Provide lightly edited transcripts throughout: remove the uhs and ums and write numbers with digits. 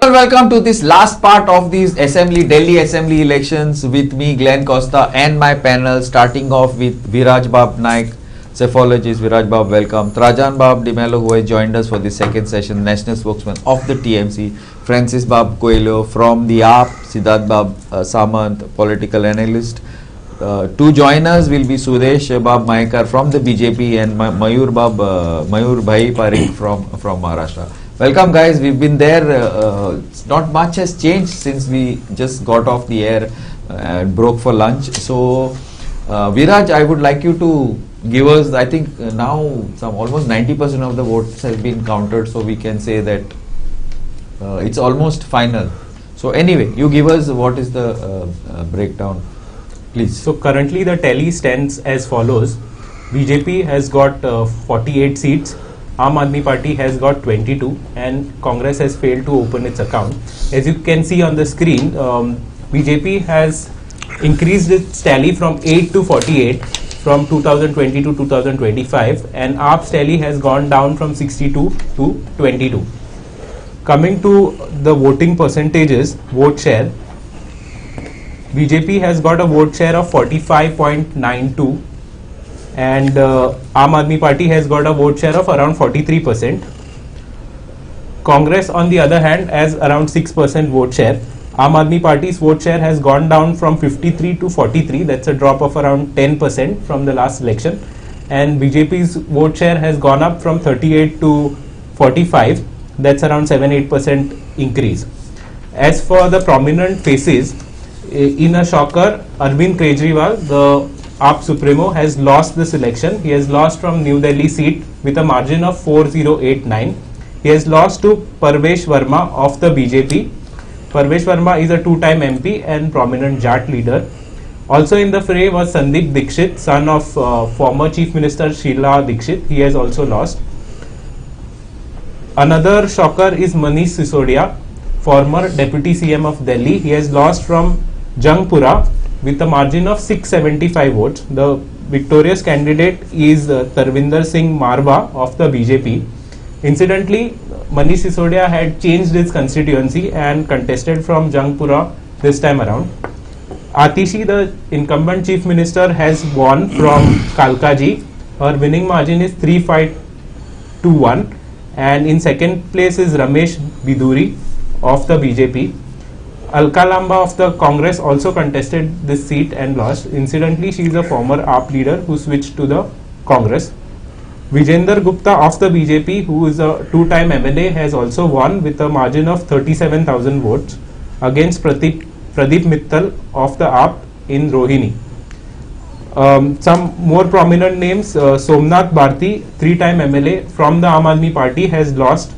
Well, welcome to this last part of these Delhi Assembly elections with me, Glenn Costa, and my panel, starting off with Viraj Bab Naik, cephalogist. Viraj Bab, welcome. Trajan Bab Dimelo, who has joined us for the second session, national spokesman of the TMC. Francis Bab Coelho from the AAP, Siddharth Bab Samant, political analyst. Two joiners will be Suresh Bab Maikar from the BJP and Mayur Bhai Parikh from Maharashtra. Welcome guys, we've been there, not much has changed since we just got off the air and broke for lunch. So Viraj, I would like you to give us, I think now some almost 90% of the votes have been counted, so we can say that it's almost final. So anyway, you give us what is the breakdown, please. So currently the tally stands as follows. BJP has got 48 seats. Aam Aadmi Party has got 22 and Congress has failed to open its account. As you can see on the screen, BJP has increased its tally from 8 to 48 from 2020 to 2025 and AAP's tally has gone down from 62 to 22. Coming to the voting percentages, vote share, BJP has got a vote share of 45.92 and Aam Aadmi Party has got a vote share of around 43%. Congress on the other hand has around 6% vote share. Aam Aadmi Party's vote share has gone down from 53 to 43, that's a drop of around 10% from the last election, and BJP's vote share has gone up from 38 to 45, that's around 7-8% increase. As for the prominent faces, in a shocker, Arvind Kejriwal, the AAP Supremo, has lost this election. He has lost from New Delhi seat with a margin of 4089. He has lost to Parvesh Verma of the BJP. Parvesh Verma is a two-time MP and prominent Jat leader. Also in the fray was Sandeep Dixit, son of former Chief Minister Sheila Dixit. He has also lost. Another shocker is Manish Sisodia, former Deputy CM of Delhi. He has lost from Jangpura with a margin of 675 votes. The victorious candidate is Tarvinder Singh Marwa of the BJP. Incidentally, Manish Sisodia had changed his constituency and contested from Jangpura this time around. Atishi, the incumbent chief minister, has won from Kalkaji. Her winning margin is 3-5-2-1, and in second place is Ramesh Biduri of the BJP. Alka Lamba of the Congress also contested this seat and lost. Incidentally, she is a former AAP leader who switched to the Congress. Vijender Gupta of the BJP, who is a two-time MLA, has also won with a margin of 37,000 votes against Pradeep Mittal of the AAP in Rohini. Some more prominent names, Somnath Bharti, three-time MLA from the Aam Aadmi Party, has lost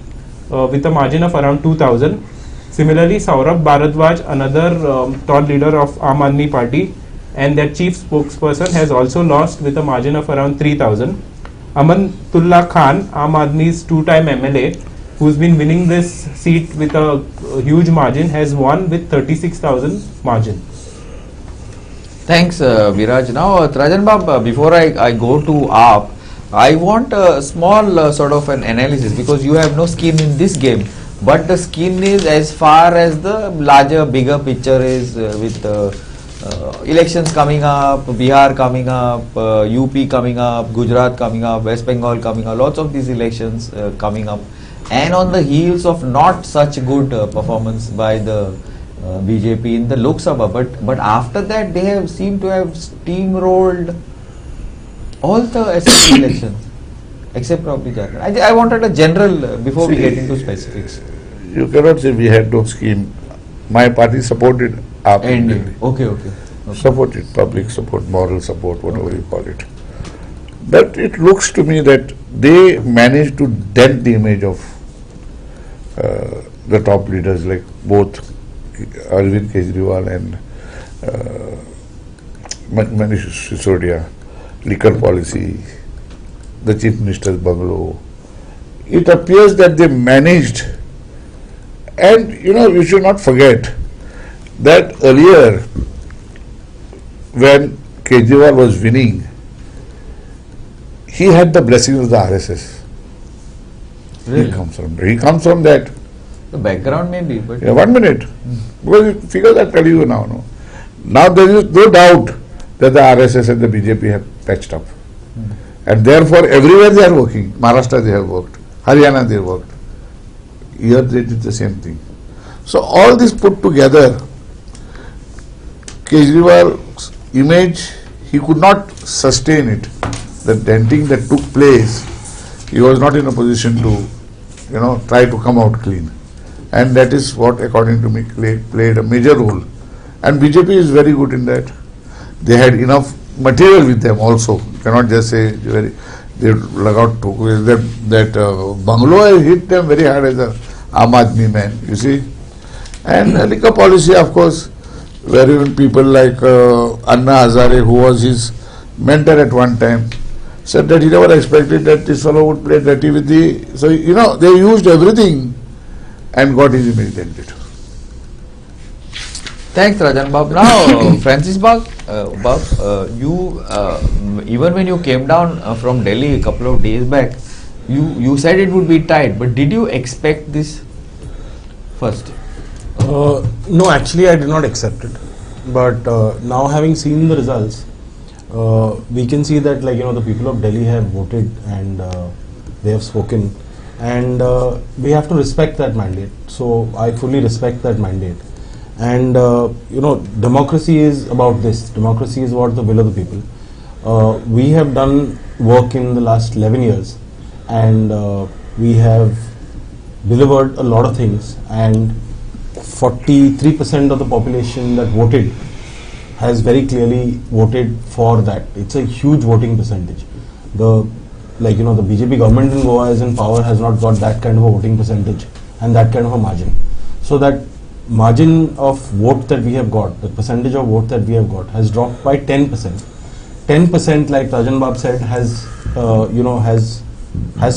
with a margin of around 2,000. Similarly, Saurabh Bharadwaj, another tall leader of Aam Aadmi Party and their chief spokesperson, has also lost with a margin of around 3,000. Amantullah Khan, Aam Aadmi's two-time MLA, who's been winning this seat with a huge margin, has won with 36,000 margin. Thanks Viraj. Now Trajan Bab, before I go to AAP, I want a small sort of an analysis, because you have no skin in this game. But the skin is as far as the larger, bigger picture is with elections coming up, Bihar coming up, UP coming up, Gujarat coming up, West Bengal coming up, lots of these elections coming up. And on the heels of not such good performance by the BJP in the Lok Sabha, but after that they have seemed to have steamrolled all the assembly elections. Except probably Jharkhand. I wanted a general before we get into specifics. You cannot say we had no scheme. My party supported AAP. Okay. Supported, public support, moral support, whatever you call it. But it looks to me that they managed to dent the image of the top leaders like both Arvind Kejriwal and Manish Sisodia, liquor policy, the Chief Minister's bungalow. It appears that they managed, and you should not forget that earlier when Kejriwal was winning, he had the blessing of the RSS. Really? He comes from that The background maybe, but Yeah, 1 minute. Because figures I tell you now. No? Now there is no doubt that the RSS and the BJP have patched up. And therefore everywhere they are working. Maharashtra they have worked. Haryana they worked. Here they did the same thing. So all this put together, Kejriwal's image, he could not sustain it. The denting that took place, he was not in a position to, try to come out clean. And that is what, according to me, played a major role. And BJP is very good in that. They had enough material with them also. You cannot just say they lug out that bungalow hit them very hard as a Aam Aadmi man, you see. And liquor policy, of course, where even people like Anna Hazare, who was his mentor at one time, said that he never expected that this fellow would play dirty with the... So, they used everything and got his image dented. thanks Rajan Bab. Now Francis Bab, you even when you came down from Delhi a couple of days back, you said it would be tight, but did you expect this first? No, actually I did not accept it. But now having seen the results, we can see that the people of Delhi have voted and they have spoken, and we have to respect that mandate. So I fully respect that mandate. And democracy is about this. Democracy is about the will of the people. We have done work in the last 11 years, and we have delivered a lot of things, and 43% of the population that voted has very clearly voted for that. It's a huge voting percentage. The BJP government in Goa is in power, has not got that kind of a voting percentage and that kind of a margin. So that margin of vote that we have got, the percentage of vote that we have got, has dropped by 10%. 10%, like Rajan Bab said, has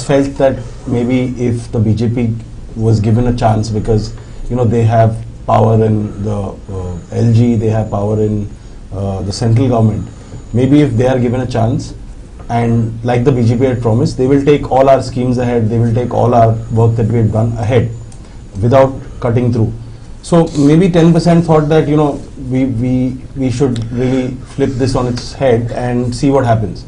felt that maybe if the BJP was given a chance, because they have power in the LG, they have power in the central government. Maybe if they are given a chance, and like the BJP had promised, they will take all our schemes ahead, they will take all our work that we have done ahead without cutting through. So maybe 10% thought that we should really flip this on its head and see what happens,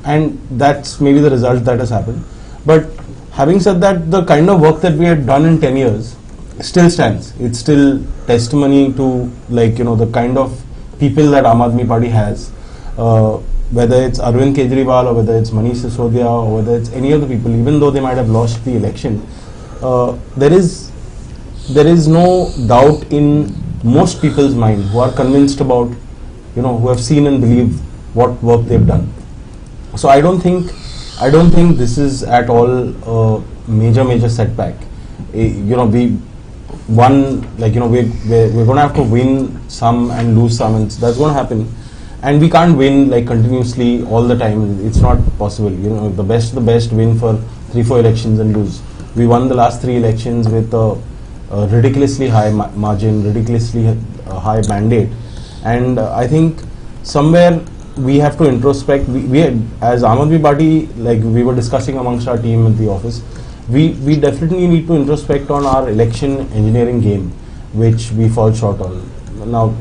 and that's maybe the result that has happened. But having said that, the kind of work that we had done in 10 years still stands. It's still testimony to the kind of people that Aam Aadmi Party has, whether it's Arvind Kejriwal or whether it's Manish Sisodia or whether it's any of the people, even though they might have lost the election, there is no doubt in most people's mind who are convinced about, who have seen and believed what work they've done. So I don't think this is at all a major setback. We're going to have to win some and lose some, and that's going to happen. And we can't win continuously all the time. It's not possible. The best win for 3-4 elections and lose. We won the last 3 elections with a ridiculously high margin, ridiculously high mandate, and I think somewhere we have to introspect. We as Aam Aadmi Party, we were discussing amongst our team at the office, we definitely need to introspect on our election engineering game, which we fall short on. Now,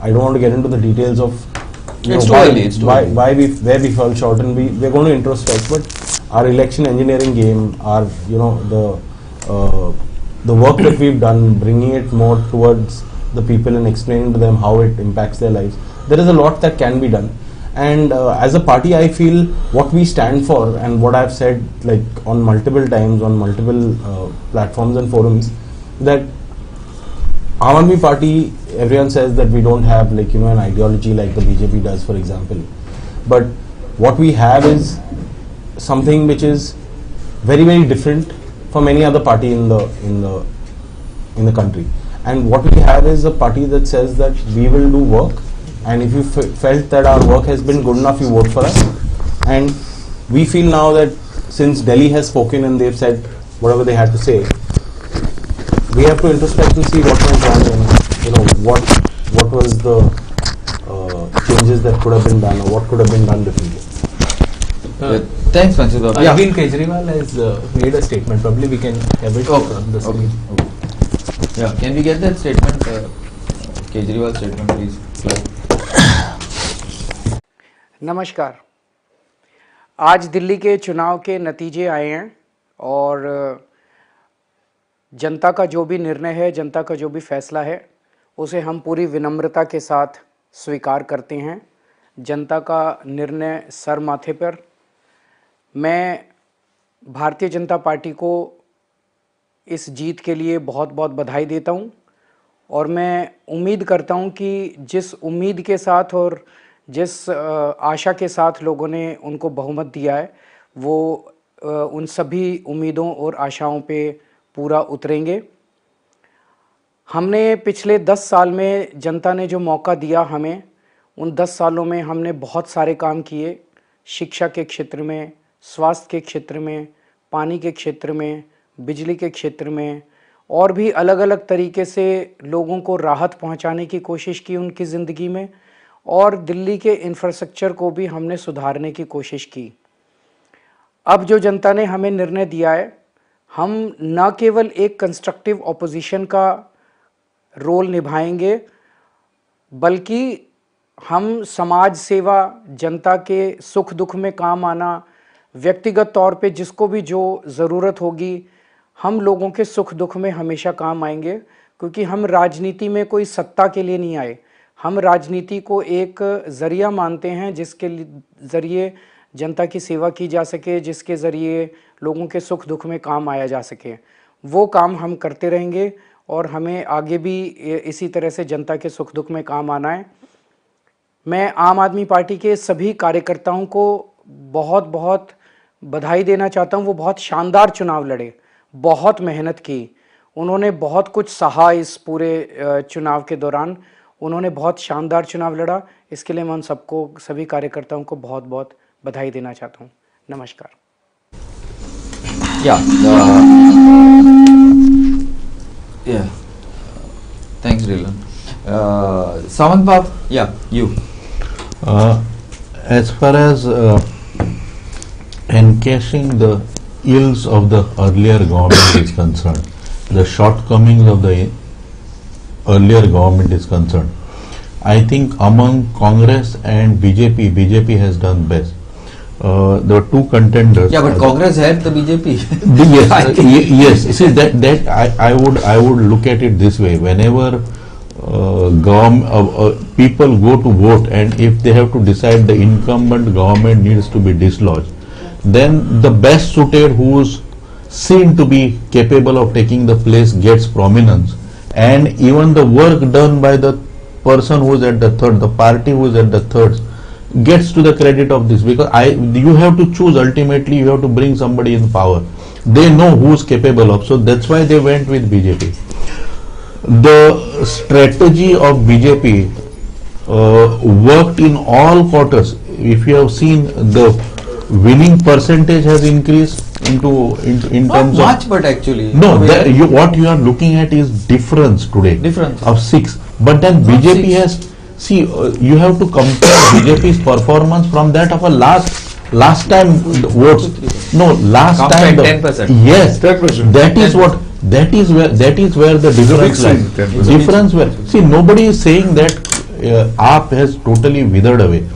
I don't want to get into the details of where we fell short, and we're going to introspect. But our election engineering game, our the work that we've done, bringing it more towards the people and explaining to them how it impacts their lives, there is a lot that can be done. And as a party, I feel what we stand for, and what I've said on multiple times on multiple platforms and forums, that Aam Aadmi Party, everyone says that we don't have an ideology like the BJP does, for example, but what we have is something which is very different from any other party in the country. And what we have is a party that says that we will do work, and if you felt that our work has been good enough, you vote for us. And we feel now that since Delhi has spoken and they've said whatever they had to say, we have to introspect and see what went wrong, and what was the changes that could have been done, or what could have been done differently. Thanks, Mansoor. Yeah. Arvind Kejriwal has made a statement. Probably we can have it on the screen. Yeah, can we get that statement, Kejriwal statement, please? नमस्कार। आज दिल्ली के चुनाव के नतीजे आए हैं और जनता का जो भी निर्णय है, जनता का जो भी फैसला है, उसे हम पूरी विनम्रता के साथ स्वीकार करते हैं। जनता का निर्णय सर माथे पर। मैं भारतीय जनता पार्टी को इस जीत के लिए बहुत बहुत बधाई देता हूं और मैं उम्मीद करता हूं कि जिस उम्मीद के साथ और जिस आशा के साथ लोगों ने उनको बहुमत दिया है, वो उन सभी उम्मीदों और आशाओं पे पूरा उतरेंगे। हमने पिछले 10 साल में जनता ने जो मौका दिया हमें, उन 10 सालों में हमने बहुत सारे काम किए। शिक्षा के क्षेत्र में, स्वास्थ्य के क्षेत्र में, पानी के क्षेत्र में, बिजली के क्षेत्र में और भी अलग अलग तरीके से लोगों को राहत पहुंचाने की कोशिश की उनकी ज़िंदगी में और दिल्ली के इंफ्रास्ट्रक्चर को भी हमने सुधारने की कोशिश की। अब जो जनता ने हमें निर्णय दिया है, हम न केवल एक कंस्ट्रक्टिव ऑपोजिशन का रोल निभाएंगे, बल्कि हम समाज सेवा, जनता के सुख दुख में काम आना, व्यक्तिगत तौर पे जिसको भी जो ज़रूरत होगी, हम लोगों के सुख दुख में हमेशा काम आएंगे। क्योंकि हम राजनीति में कोई सत्ता के लिए नहीं आए, हम राजनीति को एक ज़रिया मानते हैं जिसके ज़रिए जनता की सेवा की जा सके, जिसके ज़रिए लोगों के सुख दुख में काम आया जा सके। वो काम हम करते रहेंगे और हमें आगे भी इसी तरह से जनता के सुख दुख में काम आना है। मैं आम आदमी पार्टी के सभी कार्यकर्ताओं को बहुत बहुत बधाई देना चाहता हूं। वो बहुत शानदार चुनाव लड़े, बहुत मेहनत की, उन्होंने बहुत कुछ सहा इस पूरे चुनाव के दौरान। उन्होंने बहुत शानदार चुनाव लड़ा। इसके लिए मैं उन सबको, सभी कार्यकर्ताओं को बहुत बहुत बधाई देना चाहता हूं। नमस्कार। Yeah. Thanks, Rilan. Samant Bab, yeah, you. As far as encashing the ills of the earlier government is concerned, the shortcomings of the earlier government is concerned, I think among Congress and BJP has done best. There were two contenders. Yeah, but Congress had the BJP. Yes. See that I would look at it this way. Whenever people go to vote, and if they have to decide the incumbent government needs to be dislodged, then the best suited, who's seen to be capable of taking the place, gets prominence, and even the work done by the person who is at the third, the party who is at the third, gets to the credit of this, because you have to choose. Ultimately you have to bring somebody in power. They know who's capable of, so that's why they went with BJP. The strategy of BJP worked in all quarters. If you have seen, the winning percentage has increased in Not terms much, of, but actually. no, what you are looking at is difference today. Difference. Of 6. But then Not BJP 6. has, see, you have to compare BJP's performance from that of a last time votes. No, last Compare time. 10%. Yes, 10%. that is what. That is where the difference swing, lies. 10%. Difference where, see, nobody is saying that AAP has totally withered away.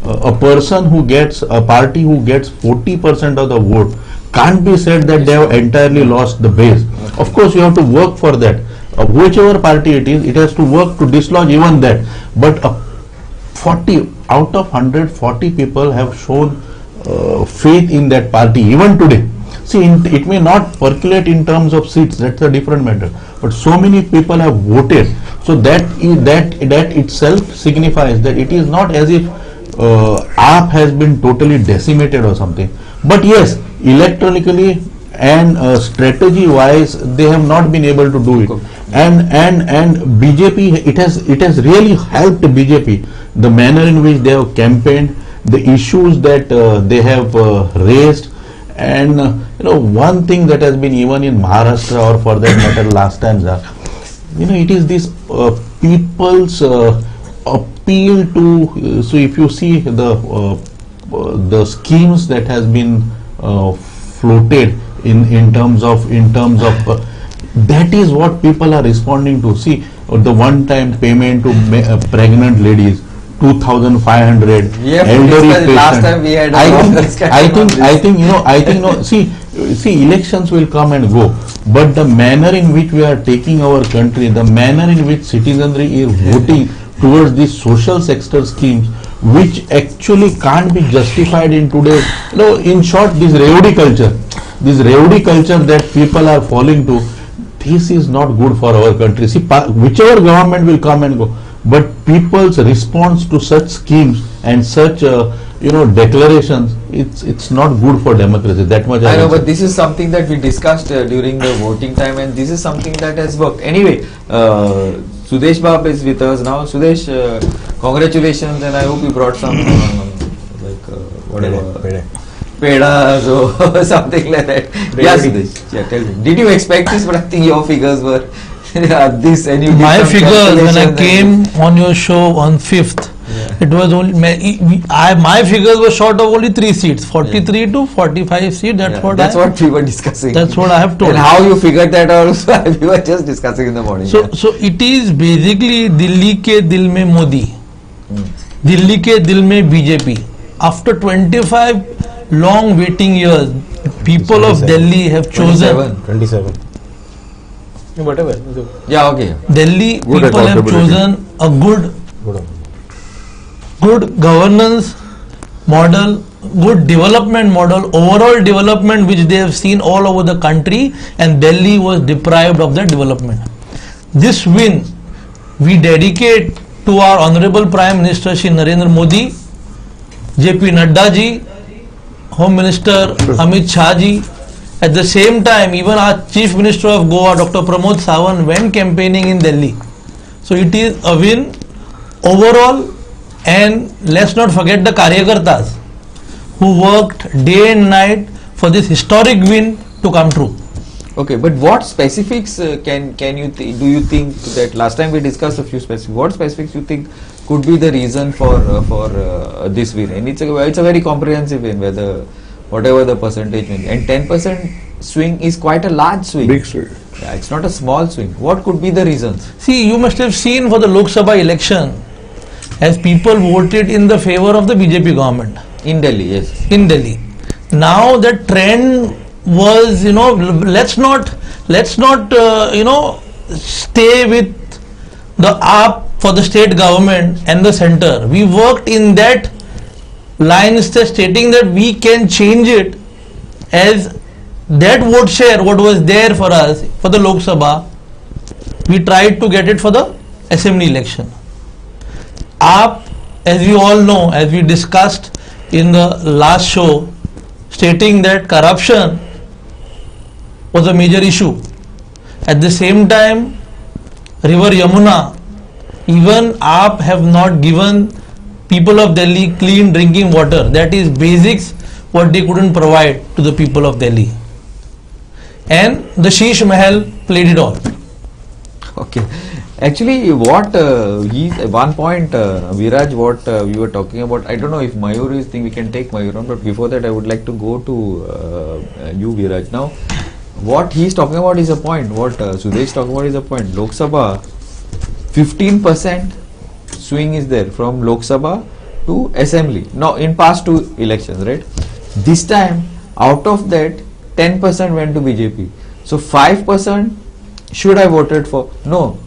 A person who gets, a party who gets 40% of the vote can't be said that they have entirely lost the base. Of course, you have to work for that. Whichever party it is, it has to work to dislodge even that. But 40 out of 140 people have shown faith in that party even today. See, it may not percolate in terms of seats, that's a different matter, but so many people have voted, so that itself signifies that it is not as if AAP has been totally decimated or something. But yes, electronically and strategy wise, they have not been able to do it. And BJP, it has really helped BJP, the manner in which they have campaigned, the issues that they have raised. And one thing that has been even in Maharashtra, or for that matter last times, it is this people's appeal to, so if you see the the schemes that has been floated in terms of that is what people are responding to. See, the one-time payment to pregnant ladies, 2,500. We have elderly discussed last patient. time we had a I long think, discussion I on think, this. I think, you know, I think, no, see, elections will come and go, but the manner in which we are taking our country, the manner in which citizenry is voting towards these social sector schemes, which actually can't be justified in today's, you know, in short, this rowdy culture that people are falling to, this is not good for our country. See, whichever government will come and go, but people's response to such schemes and such, declarations, it's not good for democracy. That much I know, will but this is something that we discussed during the voting time, and this is something that has worked. Anyway, Sudesh Bab is with us now. Sudesh, congratulations, and I hope you brought some whatever pedas or something like that. Yeah, Sudesh. Yeah, tell me. Did you expect this? But I think your figures were this, and you did My some figures when I calculations came on your show on 5th, it was only my figures were short of only 3 seats, 43 to 45 seats. That's what we were discussing. That's what I have told. And how you figured that out also, we were just discussing in the morning. So it is basically Delhi ke dil mein Modi, Delhi ke dil mein BJP. After 25 long waiting years, people of Delhi have chosen. 27. Whatever. Yeah, okay. Delhi Good people have accountability. chosen a good governance model, good development model, overall development which they have seen all over the country, and Delhi was deprived of that development. This win we dedicate to our Honorable Prime Minister Shri Narendra Modi, JP Nadda ji, Home Minister Amit Shah ji. At the same time, even our Chief Minister of Goa, Dr. Pramod Sawant, went campaigning in Delhi. So it is a win overall, and let's not forget the Karyakartas who worked day and night for this historic win to come true. Okay, but what specifics can you do you think that last time we discussed a few specifics? What specifics you think could be the reason for this win? And it's a very comprehensive win, whatever the percentage win, and 10% swing is quite a large swing. Big swing. Yeah, it's not a small swing. What could be the reasons? See, you must have seen for the Lok Sabha election, as people voted in the favor of the BJP government. In Delhi, yes. In Delhi. Now the trend was, let's not stay with the AAP for the state government and the center. We worked in that line stating that we can change it, as that vote share what was there for us for the Lok Sabha, we tried to get it for the assembly election. AAP, as we all know, as we discussed in the last show, stating that corruption was a major issue. At the same time, River Yamuna, even AAP have not given people of Delhi clean drinking water. That is basics what they couldn't provide to the people of Delhi. And the Sheesh Mahal played it all. Okay. Actually, what at one point, Viraj, what we were talking about, I don't know if Mayur is thing, we can take Mayur on, but before that I would like to go to you, Viraj. Now, what he's talking about is a point, what Sudesh is talking about is a point. Lok Sabha, 15% swing is there from Lok Sabha to Assembly. Now, in past 2 elections, right? This time, out of that, 10% went to BJP. So, 5% should have voted for, no.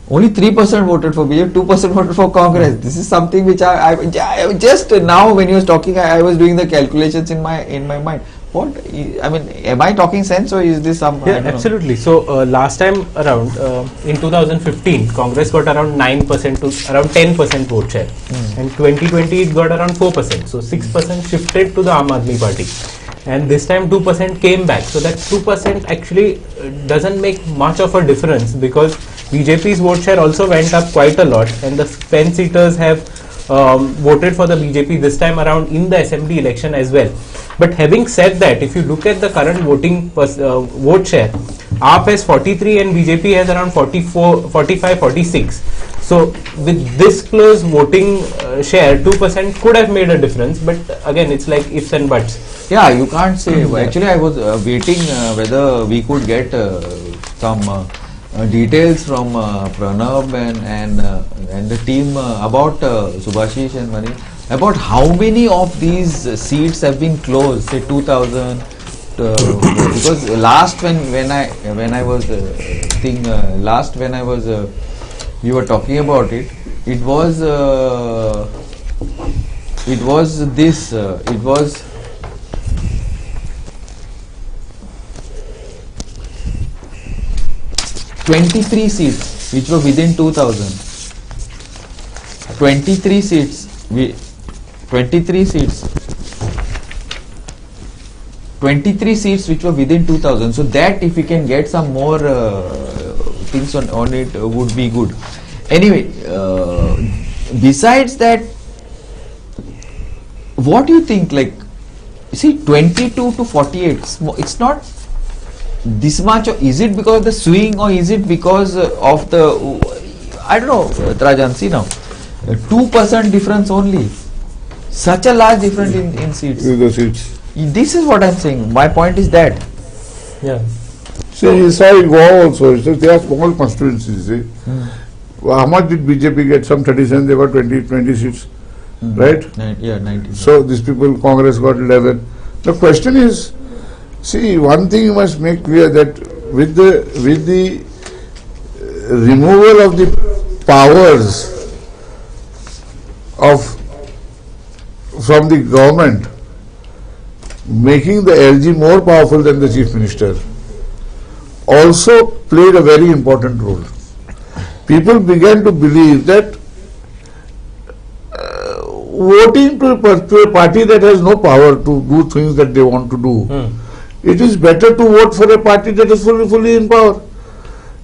Only 3% voted for BJP, 2% voted for Congress. This is something which I just now when you was talking, I was doing the calculations in my mind. What I mean, am I talking sense or is this some? Yeah, absolutely. So last time around in 2015, Congress got around 9% to around 10% vote share, and 2020 it got around 4%. So 6% shifted to the Aam Aadmi Party, and this time 2% came back. So that 2% actually doesn't make much of a difference, because BJP's vote share also went up quite a lot, and the pen seaters have voted for the BJP this time around in the assembly election as well. But having said that, if you look at the current voting vote share, AAP has 43 and BJP has around 44, 45, 46. So with this close voting share, 2% could have made a difference. But again, it's like ifs and buts. Yeah, you can't say. Actually, I was waiting whether we could get some details from Pranav and the team about Subhashish and Mani, about how many of these seats have been closed. Say 2000. Because last when I was we were talking about it. It was this. It was 23 seats which were within 2000. 23 seats. 23 seats. 23 seats which were within 2000. So that if we can get some more things on it would be good. Anyway, besides that, what do you think? Like, see, 22 to 48. It's not this much. Is it because of the swing, or is it because of the? I don't know, Trajan. See now, 2% difference only. Such a large difference in seats. The seats. This is what I'm saying. My point is that. Yeah. See, you saw in Goa also. They are small constituencies. See. Well, how much did BJP get? Some 37. They got 20 seats, right? Yeah, 19. So these people, Congress got 11. The question is, see, one thing you must make clear, that with the removal of the powers from the government, making the LG more powerful than the chief minister, also played a very important role. People began to believe that voting to a party that has no power to do things that they want to do, it is better to vote for a party that is fully in power.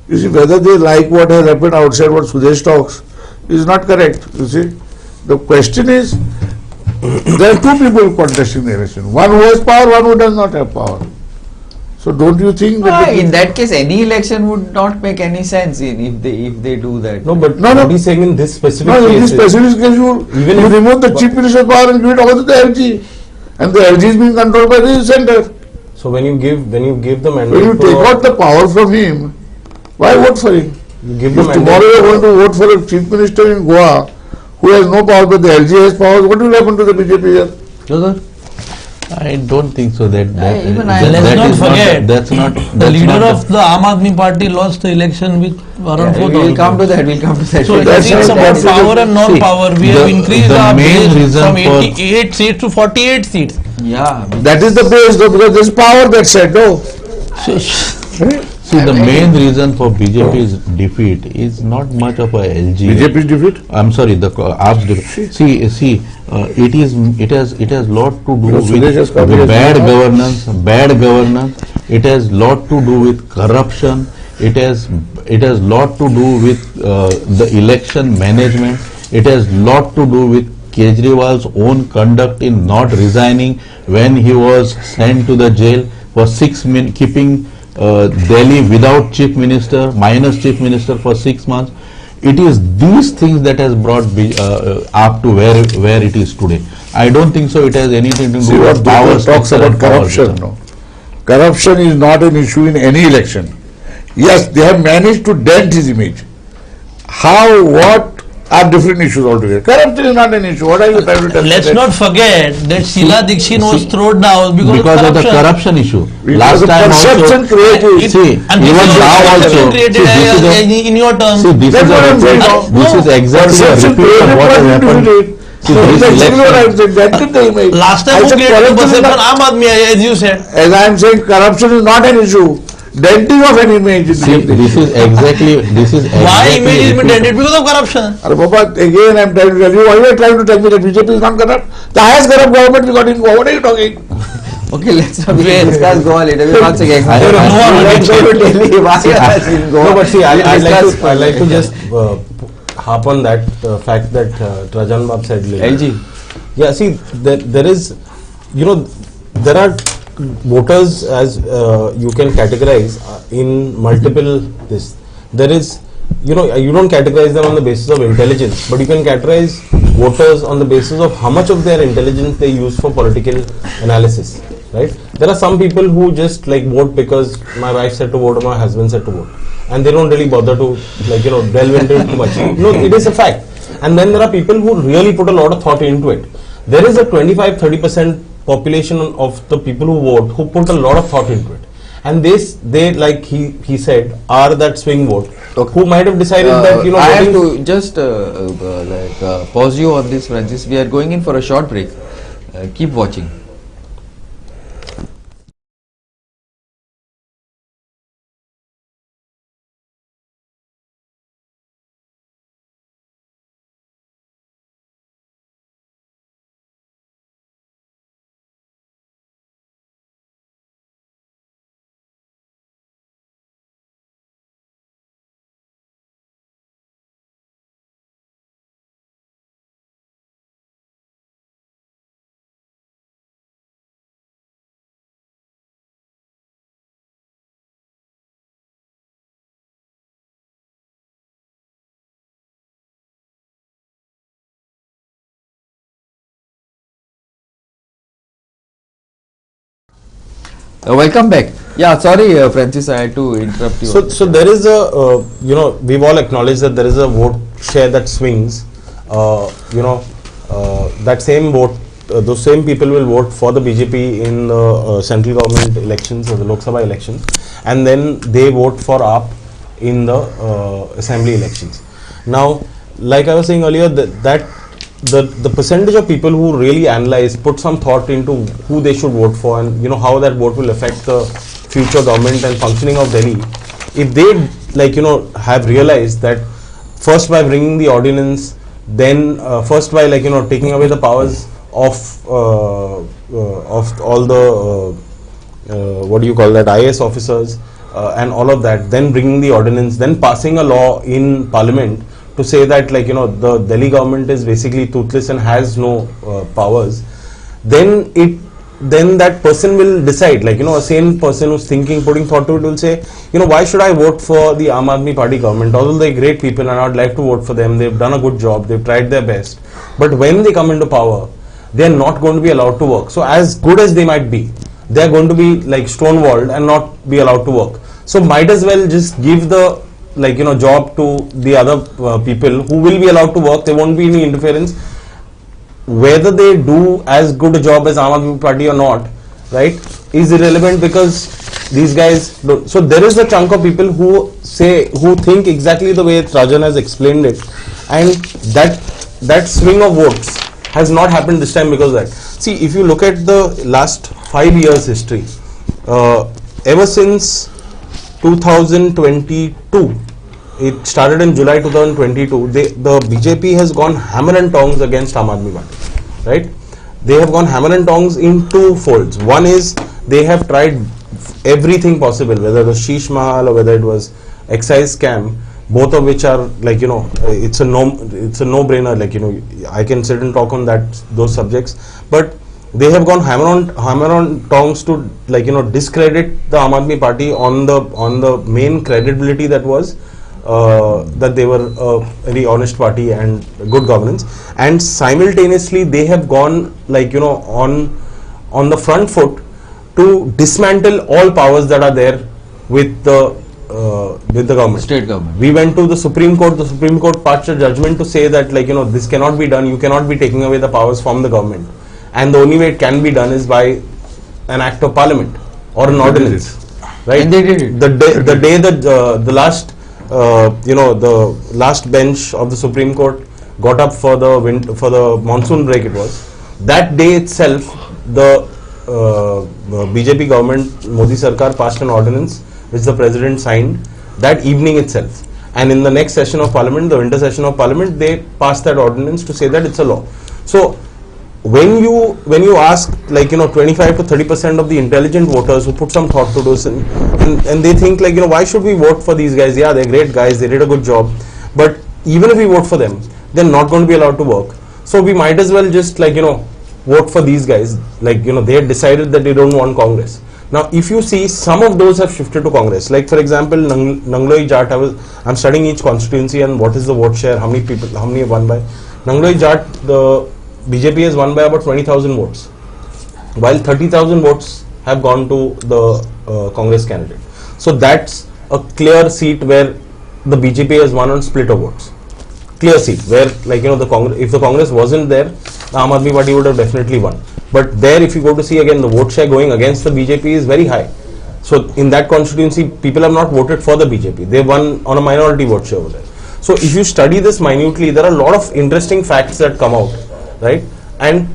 You see, whether they like what has happened outside, what Sudesh talks, is not correct. You see, the question is, there are two people contesting the election. One who has power, one who does not have power. So don't you think that in that case any election would not make any sense if they do that? No, but No, what he's saying in this specific in case this specific case, you remove the chief minister's power and give it over to the LG, and the LG is being controlled by the center. so when you give the mandate, When you take out the power from him, why vote for him? you give the If mandate tomorrow you are going to vote for a chief minister in Goa who has no power, but the LG has power, what will happen to the BJP here? I don't think so. Let's not forget, that's not the leader of the Aam Aadmi Party lost the election with around 4,000. We'll come to that. So That's it's not- about that's power and non-power. We have increased the our main base reason from for- 88 seats to 48 seats. Yeah. That is the base, though, because there is power that said, no. See, the main reason for BJP's defeat is not much of a LG. BJP's defeat? I'm sorry, the AAP's defeat. See, it has lot to do Because Sudesh has come with here, bad you know. governance. It has lot to do with corruption. It has lot to do with the election management. It has lot to do with Kejriwal's own conduct in not resigning when he was sent to the jail for 6 months, keeping Delhi without chief minister, minus chief minister for 6 months. It is these things that has brought up to where it is today. I don't think so. It has anything to See do what with power people talks structure about and power corruption. structure. No, corruption is not an issue in any election. Yes, they have managed to dent his image. How, what are different issues altogether. Corruption is not an issue. What are you trying to tell me? Let's not forget that Sheila Dikshit was thrown down because of the corruption. corruption issue. Because Last the time perception also, created. see, And this even is now also also, created see, this is a- in your terms. See, this That's is what I'm saying. this is exactly a Perception repeat of created what has what happened. you did. See, So this that's exactly what I'm election, saying. Dented the image. Last time I who said created corruption is perception? not- Aam Aadmi, as you said. As I am saying, corruption is not an issue. Denting of an image is see, the this is exactly Why image is repeat- dented? Because of corruption. Papa, again I am trying to tell you, why you are trying to tell me that BJP is not corrupt? The highest corrupt government we got in Goa. What are you talking? Okay, let's not discuss Goa later. We'll once again. I- I- Let's go to Delhi. Why are we in Goa? No, but see, We'll discuss I'd like to just harp on that fact that Trajan Bab said later. LG. Yeah, see, there is, there are voters as you can categorize in multiple this. There is, you don't categorize them on the basis of intelligence, but you can categorize voters on the basis of how much of their intelligence they use for political analysis, right? There are some people who just like vote because my wife said to vote or my husband said to vote, and they don't really bother to delve into it too much. No, it is a fact. And then there are people who really put a lot of thought into it. There is a 25-30% population of the people who vote who put a lot of thought into it. And they like he said, are that swing vote, who might have decided that, I have to just pause you on this, Francis. We are going in for a short break. Keep watching. Welcome back. Yeah, sorry, Francis, I had to interrupt you. So there is a, we've all acknowledged that there is a vote share that swings. That same vote, those same people will vote for the BJP in the central government elections or the Lok Sabha elections, and then they vote for AAP in the assembly elections. Now, like I was saying earlier, the percentage of people who really analyze, put some thought into who they should vote for, and how that vote will affect the future government and functioning of Delhi, if they have realized that first by bringing the ordinance, then first by taking away the powers of all the IAS officers and all of that, then bringing the ordinance, then passing a law in parliament to say that the Delhi government is basically toothless and has no powers, then that person will decide, a sane person who's thinking, putting thought to it, will say, why should I vote for the Aam Aadmi Party government? Although they're great people and I'd like to vote for them, they've done a good job, they've tried their best, but when they come into power, they're not going to be allowed to work. So as good as they might be, they're going to be stonewalled and not be allowed to work. So might as well just give the job to the other people who will be allowed to work. There won't be any interference. Whether they do as good a job as Aam Aadmi Party or not, right, is irrelevant, because these guys don't. So there is a chunk of people who think exactly the way Rajan has explained it, and that swing of votes has not happened this time because of that. See, if you look at the last 5 years history, ever since 2022, it started in July 2022, the BJP has gone hammer and tongs against Aam Aadmi Party, right? They have gone hammer and tongs in two folds. One is they have tried everything possible, whether it was Sheesh Mahal or whether it was excise scam, both of which are it's a no-brainer. I can sit and talk on those subjects, but they have gone hammer on tongs to discredit the Aam Aadmi Party on the main credibility that was that they were a very honest party and good governance, and simultaneously they have gone on the front foot to dismantle all powers that are there with the government, state government. We went to the Supreme Court. The Supreme Court passed a judgment to say that this cannot be done. You cannot be taking away the powers from the government, and the only way it can be done is by an act of parliament or an ordinance, right? And they did it. The day that the last bench of the Supreme Court got up for the monsoon break, it was that day itself the BJP government, Modi Sarkar, passed an ordinance which the president signed that evening itself, and in the next session of parliament, the winter session of parliament, they passed that ordinance to say that it's a law. So when you ask 25 to 30% of the intelligent voters who put some thought to this and they think why should we vote for these guys? Yeah, they're great guys, they did a good job, but even if we vote for them, they're not going to be allowed to work. So we might as well just vote for these guys. They had decided that they don't want Congress. Now if you see, some of those have shifted to Congress. Like for example, Nangloi Jat, I'm studying each constituency and what is the vote share, how many have won by. Nangloi Jat, the BJP has won by about 20,000 votes, while 30,000 votes have gone to the Congress candidate. So that's a clear seat where the BJP has won on split of votes. Clear seat where, like, you know, the Congress, if the Congress wasn't there, the Aam Aadmi Party would have definitely won. But there, if you go to see again, the vote share going against the BJP is very high. So in that constituency, people have not voted for the BJP. They won on a minority vote share over there. So if you study this minutely, there are a lot of interesting facts that come out, right? And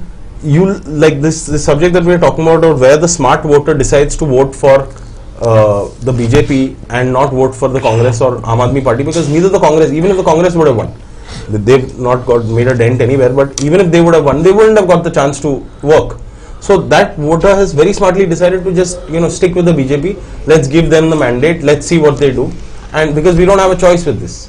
you, like this subject that we are talking about, or where the smart voter decides to vote for the BJP and not vote for the Congress or Aam Aadmi Party, because neither the Congress, even if the Congress would have won, they've not got made a dent anywhere, but even if they would have won, they wouldn't have got the chance to work. So that voter has very smartly decided to just, you know, stick with the BJP. Let's give them the mandate. Let's see what they do, and because we don't have a choice with this.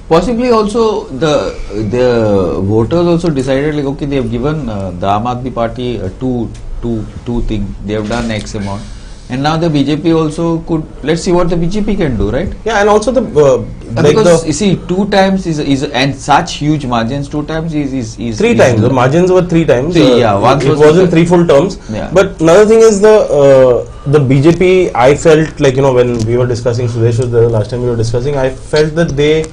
Possibly also the voters also decided, like, okay, they have given the Aam Aadmi Party two things. They have done X amount, and now the BJP also could. Let's see what the BJP can do, right? Yeah, and also the like because you see, 2 times is and such huge margins. 2 times is 3 times. The margins were 3 times. Yeah, once it wasn't 3 full terms. Yeah. But another thing is the BJP. I felt like, you know, when we were discussing, Sudesh was there the last time we were discussing, I felt that they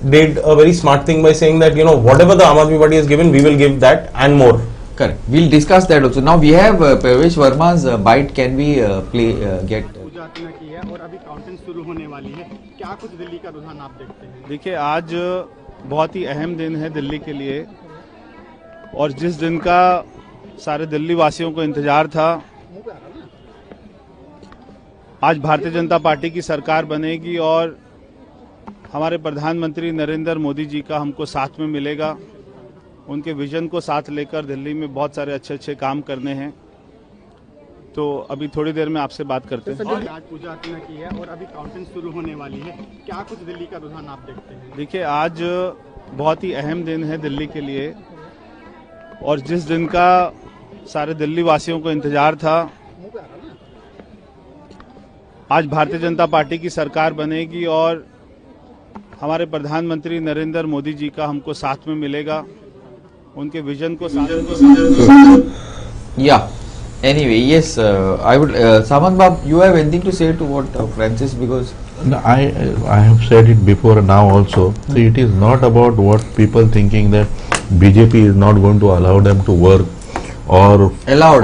did a very smart thing by saying that, you know, whatever the Aam Aadmi Party has given, we will give that and more. Correct. We'll discuss that also. Now we have Pravesh Verma's bite. Can we get? और अभी counting शुरू होने वाली है, क्या कुछ दिल्ली का रुझान आप देखते हैं? देखिए, आज बहुत ही अहम दिन है दिल्ली के लिए, और जिस दिन का सारे दिल्ली वासियों को इंतजार था, आज भारतीय जनता पार्टी की सरकार बनेगी और हमारे प्रधानमंत्री नरेंद्र मोदी जी का हमको साथ में मिलेगा। उनके विजन को साथ लेकर दिल्ली में बहुत सारे अच्छे काम करने हैं। तो अभी थोड़ी देर में आपसे बात करते हैं। आज पूजा अर्चना की है और अभी काउंटिंग शुरू होने वाली है, क्या कुछ दिल्ली का रुझान आप देखते हैं? देखिए, आज बहुत ही अहम दिन है दिल्ली के लिए, और जिस दिन का सारे दिल्ली वासियों को इंतजार था, आज भारतीय जनता पार्टी की सरकार बनेगी और हमारे प्रधानमंत्री नरेंद्र मोदी जी का हमको साथ में मिलेगा। उनके विजन को Yeah. Anyway, yes, I would. Samant Bab, you have anything to say to what Francis? Because No, I have said it before now also. So it is not about what people thinking that BJP is not going to allow them to work, or allowed.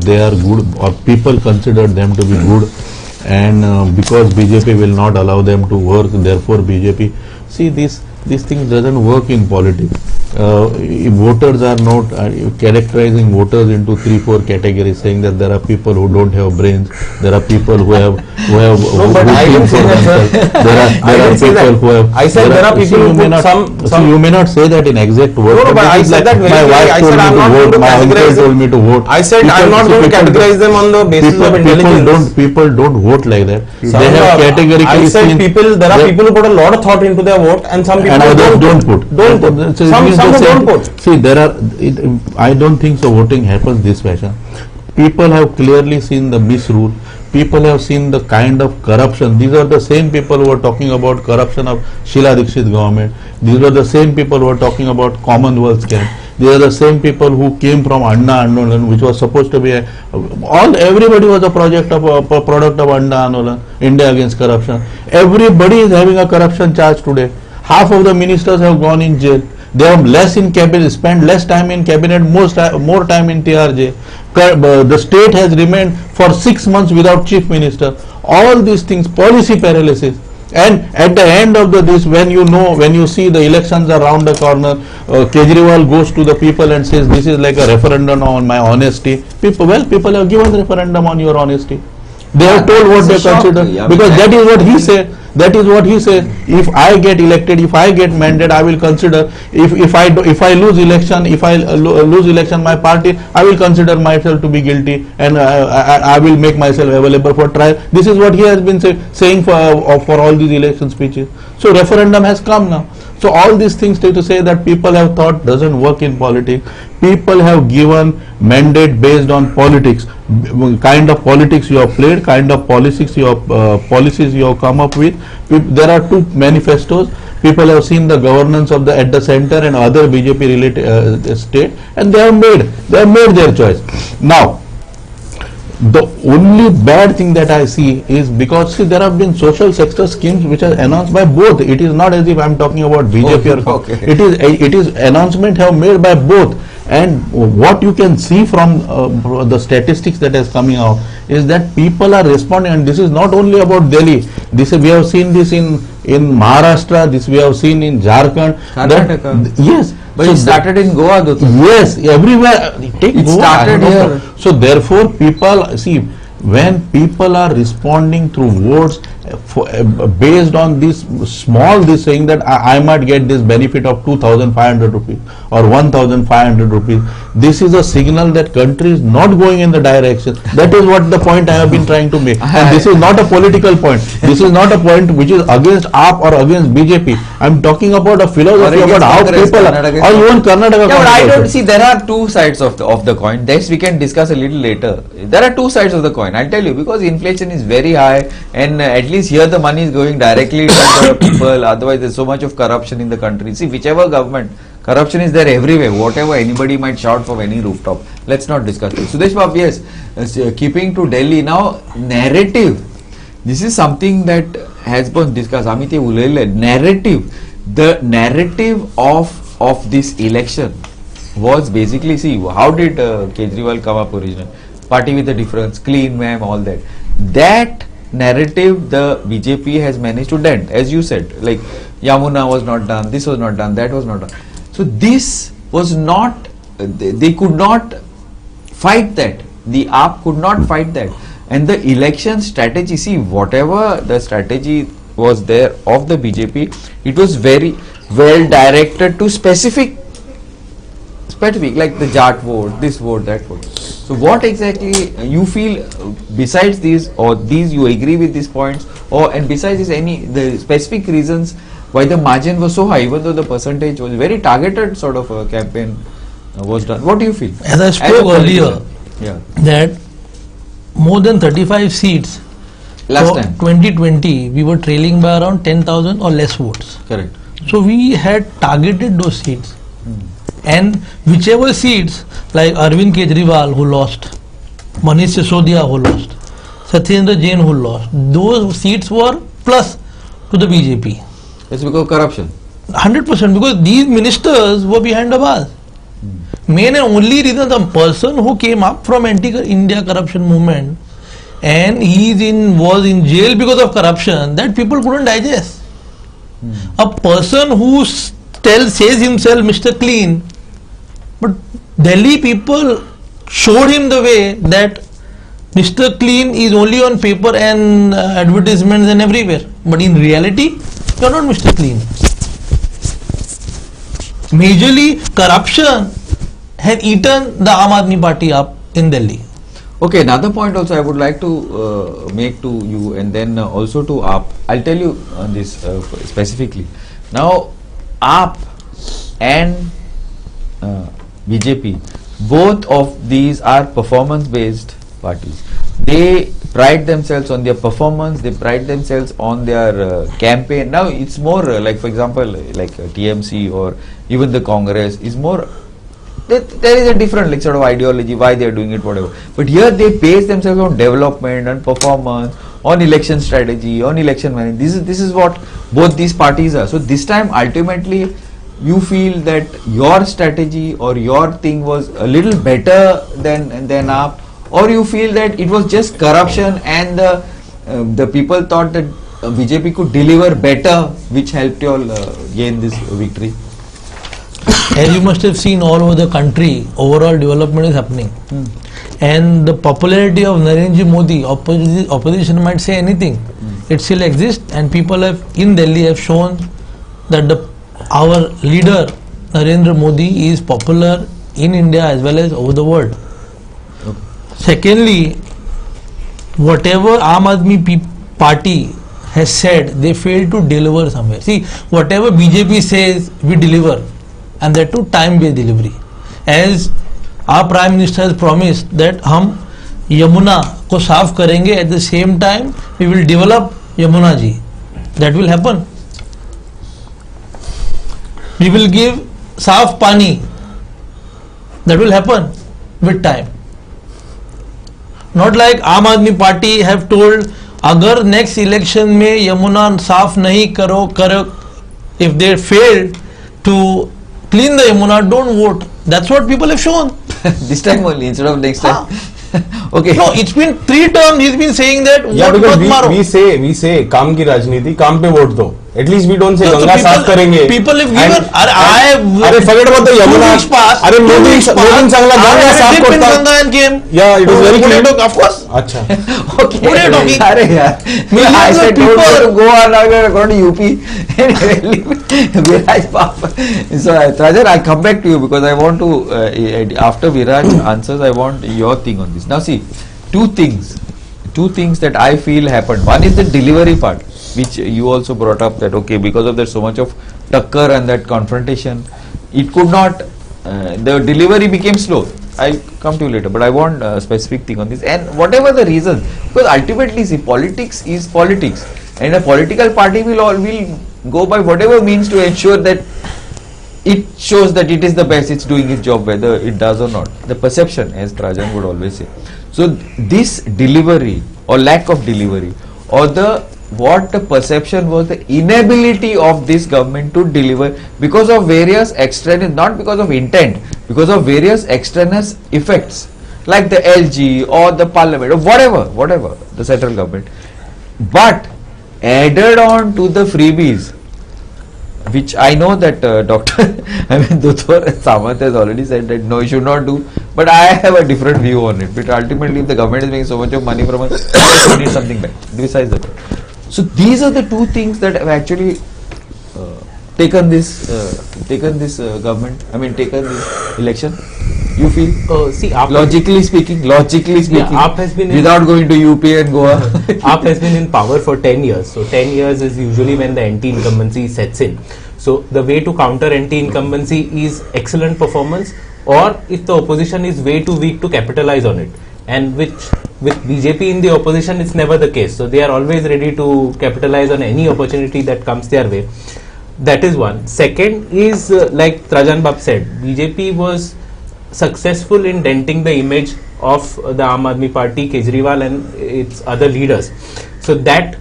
They are good, or people consider them to be good, and because BJP will not allow them to work, therefore BJP. See, these things doesn't work in politics. Voters are not characterizing voters into 3-4 categories, saying that there are people who don't have brains, there are people who have No, but I didn't say that, sir. there are people who have. I said there are people who put some. You may not say that in exact words. No, but I said that very my clearly. wife I told said me I'm to not going vote. to My uncle categorize told them. me to vote. I said I'm not going to categorize them on the basis of intelligence. People don't vote like that. Some They have categorically I said seen. there are people who put a lot of thought into their vote, and some people And others don't put. So it Some means who the same- don't put. See, I don't think so voting happens this fashion. People have clearly seen the misrule. People have seen the kind of corruption. These are the same people who are talking about corruption of Sheila Dikshit government. These are the same people who are talking about Commonwealth scam. These are the same people who came from Anna Andolan, which was supposed to be everybody was a product of Anna Andolan, India Against Corruption. Everybody is having a corruption charge today. Half of the ministers have gone in jail. They have less in cabinet, spent less time in cabinet, more time in TRJ. The state has remained for 6 months without chief minister. All these things, policy paralysis. And at the end of this, when you see the elections are round the corner, Kejriwal goes to the people and says, this is like a referendum on my honesty. People have given referendum on your honesty. They have told what they consider, because that is what he said. That is what he says. If I get elected, if I get mandate, I will consider. If I lose election, my party, I will consider myself to be guilty, and I will make myself available for trial. This is what he has been saying for all these election speeches. So referendum has come now. So all these things to say that people have thought doesn't work in politics. People have given mandate based on politics, kind of politics you have played, kind of policies you have come up with. There are two manifestos. People have seen the governance of the at the center and other BJP related state, and they have made their choice. Now, the only bad thing that I see is because there have been social sector schemes which are announced by both. It is not as if I am talking about BJP or okay. It is announcement have made by both. And what you can see from the statistics that is coming out is that people are responding, and this is not only about Delhi. We have seen this in Maharashtra. This we have seen in Jharkhand. Karnataka. Yes. But it started in Goa, though. Yes, everywhere. It started here. So therefore, people see, when people are responding through votes based on this saying that I might get this benefit of 2,500 rupees or 1,500 rupees, this is a signal that country is not going in the direction. That is what the point I have been trying to make. And this is not a political point. This is not a point which is against AAP or against BJP. I am talking about a philosophy about how people are, or even Karnataka. Yeah, but I don't see, there are two sides of the coin. This we can discuss a little later. There are two sides of the coin. I'll tell you, because inflation is very high, and at least here the money is going directly to the people. Otherwise, there's so much of corruption in the country. See, whichever government, corruption is there everywhere. Whatever anybody might shout from any rooftop. Let's not discuss this. Sudesh Babu, yes, keeping to Delhi now, narrative. This is something that has been discussed. Amit Ulele, narrative. The narrative of this election was basically, see, how did Kejriwal come up originally? Party with a difference, clean ma'am, all that. That narrative the BJP has managed to dent, as you said, like Yamuna was not done, this was not done, that was not done. So this was not, they could not fight that. The AAP could not fight that. And the election strategy, see, whatever the strategy was there of the BJP, it was very well directed to specific, like the Jat vote, this vote, that vote. So what exactly you feel besides these, or these you agree with these points, or and besides this, the specific reasons why the margin was so high, even though the percentage was very targeted sort of a campaign was done. What do you feel? As I spoke earlier, yeah, that more than 35 seats last time 2020 we were trailing by around 10,000 or less votes. Correct. So we had targeted those seats. And whichever seats, like Arvind Kejriwal who lost, Manish Sisodia who lost, Satyendra Jain who lost, those seats were plus to the BJP. It's because of corruption. 100%, because these ministers were behind the bars. Main and only reason, the person who came up from anti-India corruption movement and was in jail because of corruption, that people couldn't digest. A person who says himself Mr. Clean, but Delhi people showed him the way that Mr. Clean is only on paper and advertisements and everywhere, but in reality you are not Mr. Clean. Majorly corruption has eaten the Aam Aadmi Party up in Delhi. Okay, another point also I would like to make to you, and then also to AAP. I'll tell you this specifically. Now, AAP and BJP, both of these are performance-based parties. They pride themselves on their performance, they pride themselves on their campaign. Now, it's more like, for example, like TMC or even the Congress is more, there is a different like sort of ideology, why they are doing it, whatever. But here they base themselves on development and performance, on election strategy, on election management. This is what both these parties are. So this time ultimately you feel that your strategy or your thing was a little better than AAP, or you feel that it was just corruption and the people thought that BJP could deliver better, which helped you all gain this victory? As you must have seen all over the country, overall development is happening. And the popularity of Narendra Modi, opposition might say anything, it still exists, and people in Delhi have shown that our leader Narendra Modi is popular in India as well as over the world. Secondly, whatever Aam Aadmi Party has said, they failed to deliver somewhere. See, whatever BJP says, we deliver, and that too time-based delivery. As our Prime Minister has promised that हम यमुना को साफ करेंगे, at the same time we will develop Yamuna ji. That will happen. We will give साफ पानी. That will happen with time. Not like Aam Aadmi Party have told, अगर next election में यमुना साफ नहीं करो, if they fail to clean the Yamuna, don't vote. That's what people have shown. This time only, instead of next time. Okay. No, it's been 3 terms he's been saying that. Yeah, vote because मत मारो. we say काम की राजनीति, काम पे vote दो. At least we don't say No, so Ganga साफ करेंगे. people have given. अरे forget about the Yamuna. अरे मोदी चांगला गंगा साफ करता. Ganga and came. Yeah, it was very clean. Of course. अच्छा. Okay. What are you talking? अरे यार, Millions I of said don't people- go to Goa, now we are going to UP. Viraj Bab. So Trajan, I'll come back to you because I want to, after Viraj answers, I want your thing on this. Now see, two things that I feel happened. One is the delivery part, which you also brought up, that okay, because of there's so much of tucker and that confrontation, it could not, the delivery became slow. I'll come to you later, but I want a specific thing on this. And whatever the reasons, because ultimately, see, politics is politics, and a political party will go by whatever means to ensure that it shows that it is the best, it's doing its job, whether it does or not. The perception, as Trajan would always say. So this delivery or lack of delivery, or what the perception was, the inability of this government to deliver because of various extraneous, not because of intent, because of various extraneous effects like the LG or the parliament or whatever the central government, but added on to the freebies, which I know that Dr. Duthor Samant has already said that no, you should not do, but I have a different view on it. But ultimately, if the government is making so much of money from us, we need something back. Besides that, so these are the two things that have actually taken this government. I mean, taken this election. You feel? See, logically speaking, AAP has been without going to UP and Goa. AAP has been in power for 10 years. So 10 years is usually when the anti-incumbency sets in. So the way to counter anti-incumbency is excellent performance, or if the opposition is way too weak, to capitalize on it. And which with BJP in the opposition, it's never the case. So they are always ready to capitalize on any opportunity that comes their way. That is one. Second is like Trajan Bab said, BJP was successful in denting the image of the Aam Aadmi Party, Kejriwal and its other leaders. So that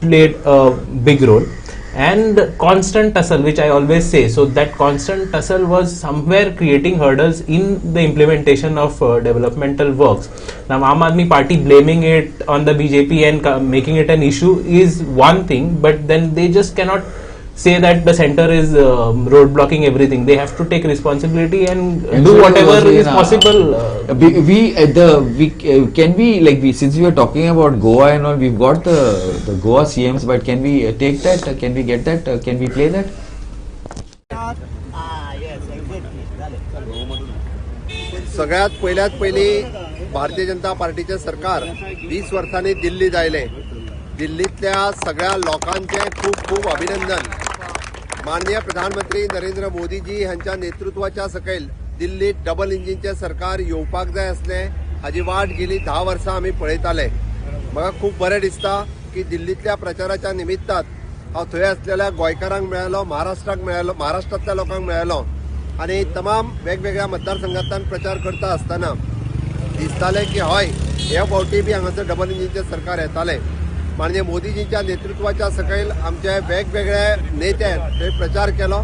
played a big role. And constant tussle, which I always say, so that constant tussle was somewhere creating hurdles in the implementation of developmental works. Now Aam Aadmi Party blaming it on the BJP and making it an issue is one thing, but then they just cannot say that the center is roadblocking everything. They have to take responsibility and do whatever is possible. Since we are talking about Goa and all, we've got the Goa CMs, but can we take that? Can we get that? Can we play that? सगळ्यात पहिली भारतीय जनता पार्टीचे सरकार 20 वर्षांनी दिल्ली जायले. दिल्लीतल्या सगळ्या लोकांचे खूप खूप अभिनंदन. माननीय प्रधानमंत्री नरेंद्र मोदीजी यांच्या नेतृत्वाच्या सकयल दिल्लीत डबल इंजिनचे सरकार येवपाक जाय असले, हाजी वाट गेली 10 वर्सां आमी पळयताले. म्हाका खूप बरें दिसता की दिल्लीतल्या प्रचाराच्या निमित्तात हांव थंय असलेल्या गोंयकारांक मेळ्ळो, महाराष्ट्रांतल्या लोकांक मेळ्ळो आनी तमाम वेगवेगळ्या मतदारसंघांतल्यान प्रचार करता आसतना दिसतालें की हय, ह्या फावटी बी हांगासर डबल इंजिनचे सरकार येतालें. माननीय मोदीजींच्या नेतृत्वाच्या सकयल आमचे वेगवेगळे नेते थंय प्रचार केलो.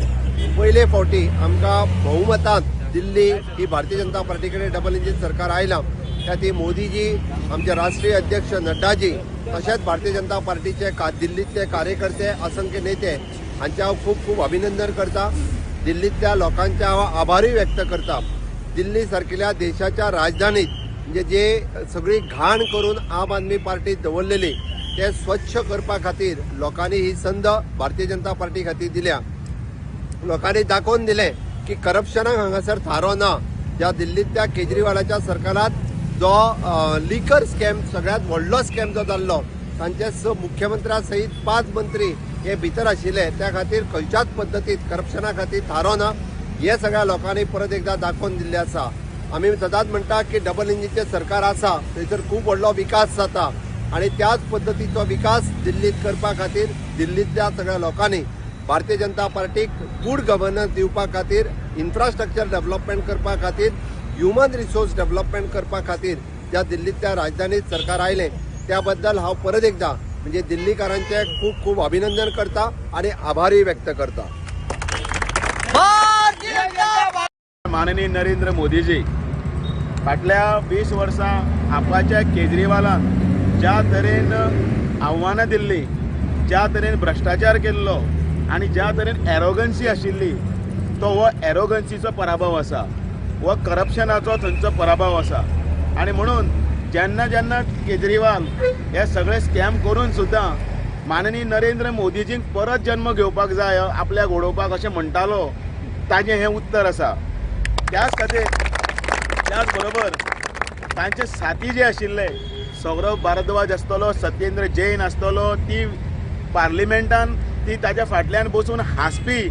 पयले फावटी आमकां बहुमतान दिल्ली ही भारतीय जनता पार्टी कडेन डबल इंजिन सरकार आयलां. त्याती मोदीजी, आमचे राष्ट्रीय अध्यक्ष नड्डाजी, तशेंच भारतीय जनता पार्टीचे दिल्लीतले कार्यकर्ते, असंख्य नेते हांचे हांव खूब खूब अभिनंदन करता. दिल्लीतल्या लोकांचे हांव आभारूय व्यक्त करता. दिल्ली सारकिल्या देशाच्या राजधानीत म्हणजे जे सगळी घाण करून आम आदमी पार्टी दवरलेली ते स्वच्छ करपा खातीर लोकांनी ही संद भारतीय जनता पार्टी खातीर दिल्या. लोकांनी दाखोवन दिलें की करप्शनाक हांगासर थारो ना. ज्या दिल्लीतल्या केजरीवालाच्या सरकारात जो लिकर स्कॅम सगळ्यात व्हडलो स्कॅम जो जाल्लो, तांचे मुख्यमंत्र्या सहित 5 मंत्री हे भितर आशिल्ले त्या खातीर खंयच्याच पद्दतीत करप्शना खातीर थारो ना हे सगळ्या लोकांनी परत एकदा दाखोवन दिल्ले आसा. आमी सदांच म्हणटा की डबल इंजिनचे सरकार आसा थंयसर खूब व्हडलो विकास जाता आणि त्याच पद्दतीचो विकास दिल्लीत करपा खातीर दिल्लीतल्या सगळ्या लोकांनी भारतीय जनता पार्टीक गुड गव्हर्नन्स दिवपा खातीर इन्फ्रास्ट्रक्चर डेव्हलपमेंट करपा खातीर ह्युमन रिसोर्स डेव्हलपमेंट करपा खातीर ज्या दिल्लीतल्या राजधानीत सरकार आयलें त्या बद्दल हांव परत एकदा म्हणजे दिल्लीकारांचे खूब खूब अभिनंदन करता आणि आभारय व्यक्त करता. माननीय नरेंद्र मोदीजी फाटल्या 20 वर्सां आपाच्या केजरीवालान ज्या तरेन आव्हानां दिल्ली, ज्या तरेन भ्रश्टाचार केल्लो आनी ज्या तरेन एरोगन्सी आशिल्ली तो हो एरोगन्सीचो पराभव आसा, हो करप्शनाचो थंयचो पराभव आसा. आनी म्हणून जेन्ना जेन्ना केजरीवाल हे सगळे स्कॅम करून सुद्दां माननीय नरेंद्र मोदीजींक परत जन्म घेवपाक जाय आपल्याक ओडोवपाक अशें म्हणटालो ताजें हें उत्तर आसा. त्याच खातीर त्याच बरोबर तांचे साथी जे आशिल्ले सौरभ भारद्वाज आसतलो, सत्येंद्र जैन आसतलो, ती पार्लिमेंटान ती ताच्या फाटल्यान बसून हांसपी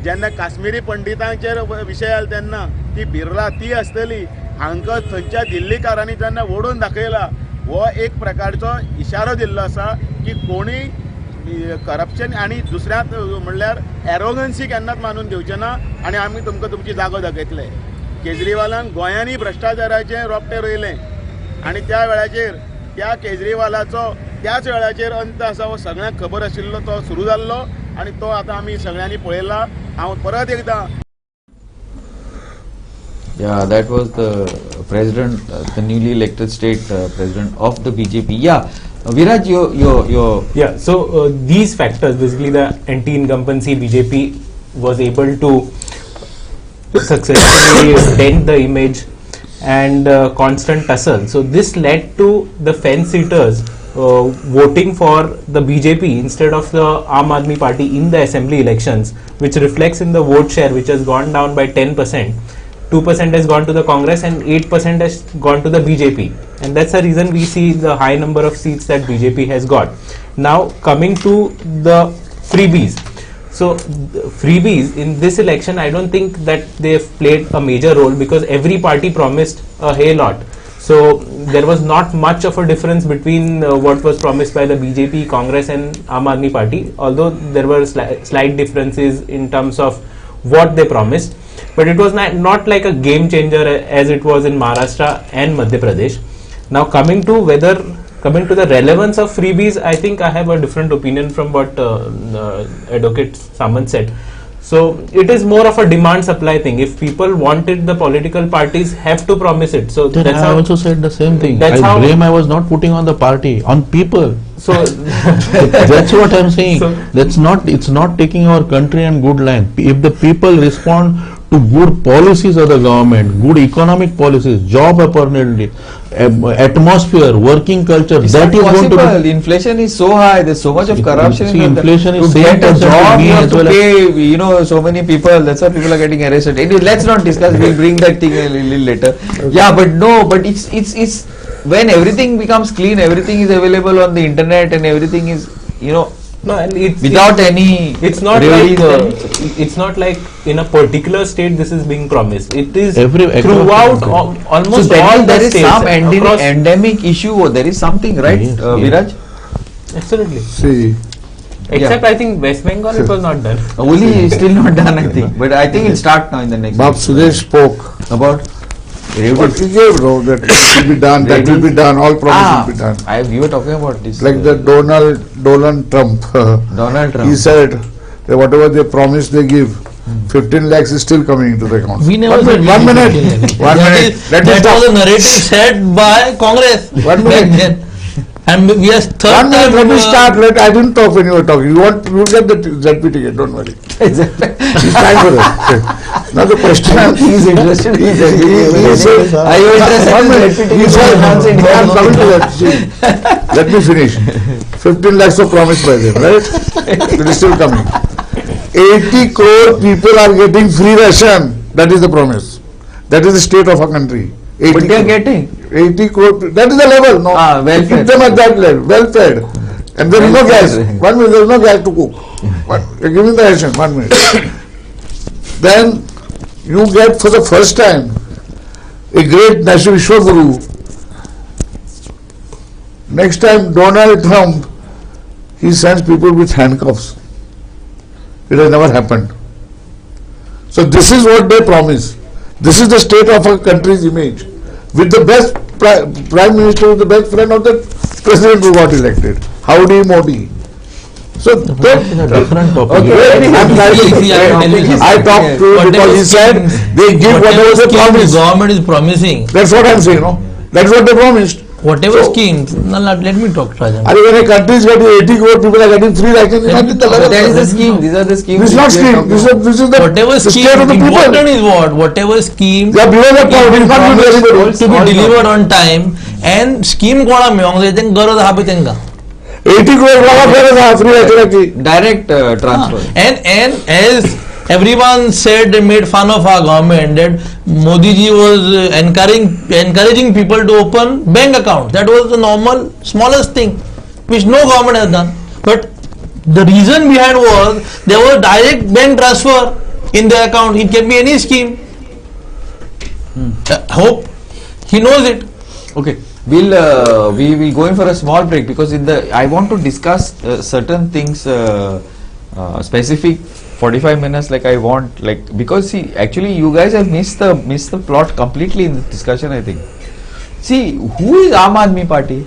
जेन्ना काश्मीरी पंडितांचेर विशय आयलो तेन्ना ती बिर्ला ती आसतली. हांकां थंयच्या दिल्लीकारांनी जेन्ना ओडून दाखयला हो एक प्रकारचो इशारो दिल्लो आसा की कोणी करप्शन आणि दुसऱ्यात म्हणल्यार एरोगन्सी केन्नाच मानून घेवचें ना आनी आमी तुमकां तुमची जागो दाखयतले. केजरीवालान गोंयांनी भ्रश्टाचाराचें रोपटें रोयलें आनी त्या वेळाचेर त्या केजरीवालाचो त्याच वेळाचेर अंत आसा हो सगळ्यांक खबर आशिल्लो तो सुरू जाल्लो आनी तो आतां आमी सगळ्यांनी पळयला. हांव परत एकदां Yeah, that was the president, the newly elected state president of the BJP. Yeah, Viraj, your Yeah, so these factors, basically the anti-incumbency BJP was able to successfully dent the image and constant tussle. So this led to the fence sitters voting for the BJP instead of the Aam Aadmi Party in the assembly elections, which reflects in the vote share, which has gone down by 10%. 2% has gone to the Congress and 8% has gone to the BJP, and that's the reason we see the high number of seats that BJP has got. Now coming to the freebies. So freebies in this election, I don't think that they've played a major role because every party promised a hay lot. So there was not much of a difference between what was promised by the BJP, Congress and Aam Aadmi Party, although there were slight differences in terms of what they promised. But it was not like a game changer as it was in Maharashtra and Madhya Pradesh. Now coming to the relevance of freebies, I think I have a different opinion from what Advocate Samant said. So it is more of a demand supply thing. If people want it, the political parties have to promise it. So Then that's I how also said the same thing. That's how I was not putting on the party, on people. So That's what I'm saying. So- It's not taking our country and good line. If the people respond to good policies of the government, good economic policies, job opportunity, atmosphere, working culture, it's that not is going to possible. Inflation is so high. There's so much of corruption. See, in the- inflation is to get a 7% job, me you have as to well as- pay. So many people. That's why people are getting arrested. Anyway, let's not discuss. We'll bring that thing a little later. Yeah, but it's when everything becomes clean, everything is available on the internet, and everything is no, and without any. it's not really like it's not like in a particular state this is being promised. It is Across throughout the country. almost So all the there is states some across- endemic issue. Or there is something, right, Yes, yes. Viraj? Absolutely. See, Except I think West Bengal it was not done. Only is still not done, I think. But I think it'll start now in the next. Bab Sudesh spoke. About What he gave, bro, that will be done, that will be done, all promises will be done. We were talking about this. Like the Donald Trump. Donald Trump. He said that whatever they promise they give, 15 lakhs is still coming into the account. We never said One we minute. did 15 lakhs. One That minute. is- Let me That stop. was a narrative said by Congress One back minute. then. And we are third One minute, time, let me start. I didn't talk when you were talking. You'll get the ZP ticket, don't worry. It's time for that. Now the question He's interested. he said, Are you interested one in minute. ZP He ticket? said, I'm coming to that. See, let me finish. 15 lakhs of promised by them, right? It is still coming. 80 crore people are getting free ration. That is the promise. That is the state of our country. 80 But they are crore. getting. 80 crore. That is the level. No, Welfare. keep them at that level. Well fed. And there is no gas. 1 minute, there is no gas to cook. Give me the ration, 1 minute. Then you get for the first time a great national Vishwaguru. Next time Donald Trump, he sends people with handcuffs. It has never happened. So this is what they promise. This is the state of our country's image. With the best prime minister, with the best friend of the president who got elected. Howdy Modi. So That is a different topic. I talked to him because he said they give whatever they promise. Government is promising. That's what I'm saying, no? That's what they promised. Whatever So- schemes. No, let me talk, Rajan. And when a country is getting 80 crore, people are getting 3 lakhs. That is the scheme. These are the schemes. This is not which we are scheme. talking This about. is the Whatever the scheme, state of the important people. is what? Whatever scheme They are below the power. It's not with everybody. to be delivered on time and scheme कोणा मेळोंक जाय तेंका गरज आहा पळय तेंका 80 crore लावा गरज आहा फ्री याची. Direct transfer. and as everyone said, they made fun of our government that Modi ji was encouraging people to open bank accounts. That was the normal smallest thing which no government has done. But the reason behind was there was direct bank transfer in their account. It can be any scheme. Hope he knows it. Okay, we will go in for a small break because I want to discuss certain things specific 45 minutes because see actually you guys have missed the plot completely in the discussion. I think, see, who is Aam Aadmi Party?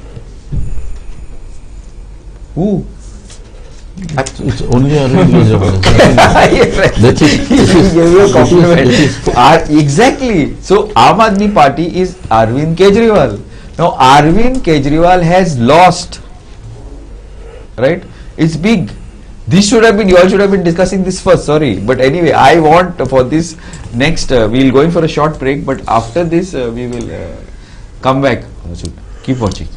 Who? It's only a religion. That is Exactly. So Aam Aadmi Party is Arvind Kejriwal. Now Arvind Kejriwal has lost. Right? It's big. This should have been, you all should have been discussing this first, sorry. But anyway, I want for this next, we'll go in for a short break, but after this we will come back. Keep watching.